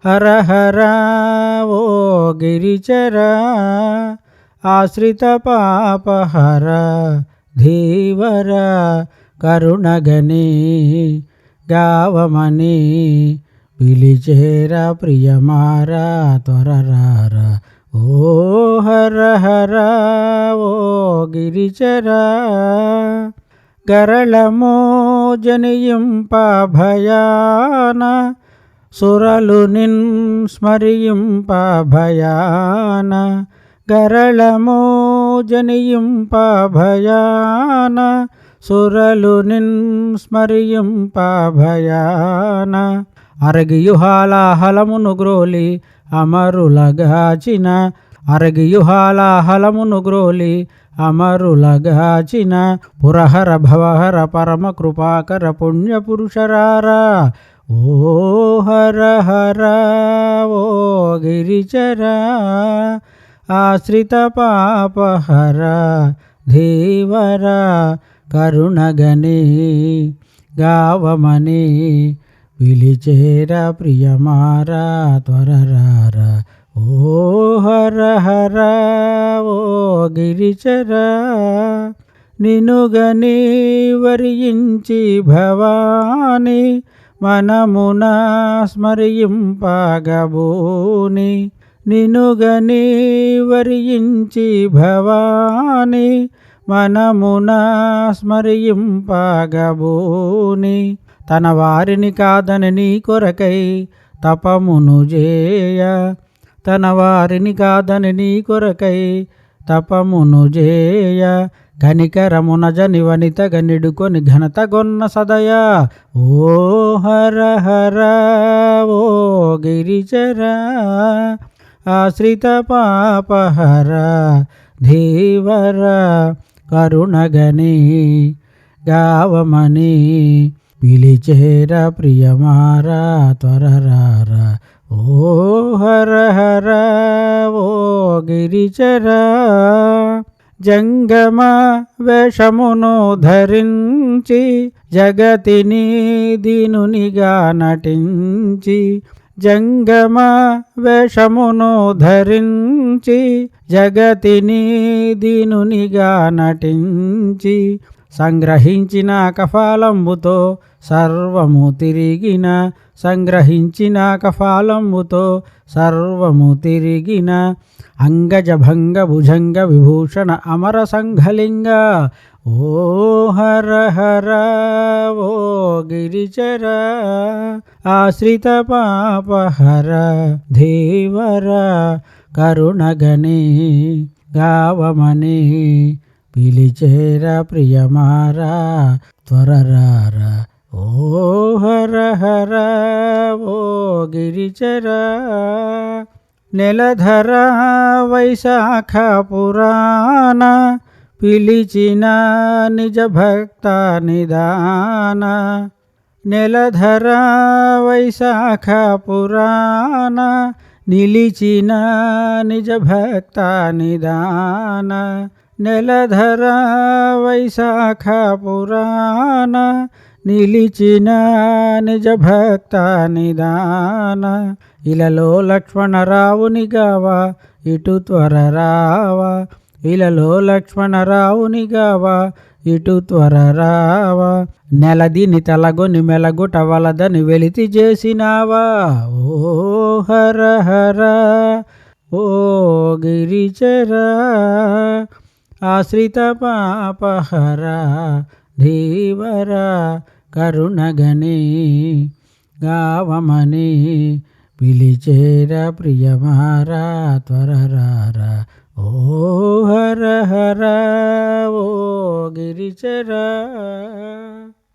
హర హర ఓ గిరిచర ఆశ్రిత పాపహర ధీవర కరుణగని గావమని పిలిచేరా ప్రియమారా త్వరరారా ఓ హర హర ఓ గిరిచర గరళమో జనియింప భయాన సురలు నిన్ స్మరింప భయాన గరళమో జనియింప భయాన సురలు నిన్ స్మరింప భయాన అరగియుహాల హలమును గ్రోలి అమరులగాచిన అరగియుహాల హలమును గ్రోలి అమరులగాచిన పురహర భవహర పరమ కృపాకర పుణ్యపురుషరారా ఓ హర హర ఓ గిరిచర ఆశ్రిత పాపహర ధీవర కరుణగని గావమని పిలిచేరా ప్రియమారా త్వరరారా ఓ హర హర ఓ గిరిచర నినుగని వరించి భవాని మనమున స్మరింపగబూని నినుగని వరించి భవాని మనమున స్మరింపగబూని తన వారిని కాదని నీ కొరకై తపమును జేయ తన వారిని కాదని నీ కొరకై తపమును జేయ కనికరమున జని వనిత గనిడుకొని ఘనత గొన్న సదయ ఓ హర హర ఓ గిరిచర ఆశ్రిత పాపహర ధీవర కరుణగని గావమని పిలిచేరా ప్రియమారా త్వరరారా ఓ హర హర ఓ గిరిచర జంగమ వేషమును ధరించి జగతిని దీనునిగా నటించి జంగమ వేషమును ధరించి జగతిని దీనునిగా నటించి సంగ్రహించిన కఫాలంబుతో సర్వము తిరిగిన సంగ్రహించిన కఫాలంబుతో సర్వము తిరిగిన అంగజ భంగ భుజంగ విభూషణ అమర సంఘలింగ ఓ హర హర ఓ గిరిచర ఆశ్రిత పాపహర ధీవర కరుణగని గావమని పిలిచేరా ప్రియమారా త్వరరారా ఓ హర హర ఓ గిరిచర నెలధర వైశాఖ పురాణ పిలిచిన నిజ భక్త నిదాన నెలధర వైశాఖ పురాణ నిలిచిన నిజ భక్త నిదాన నెలధర వైశాఖ పురాణ నిలిచిన నిజ భక్త నిదాన ఇలలో లక్ష్మణరావుని గావా ఇటు త్వర రావా ఇలలో లక్ష్మణరావుని గావా ఇటు త్వర రావా నెలదిని తలగొని మెలగుట వలదని వెలితి చేసినావా ఓ హర హర ఓ గిరిచర ఆశ్రిత పాపహర ధీవర కరుణగని గావమని పిలిచేరా ప్రియమారా త్వరరారా ఓ హర హర ఓ గిరిచర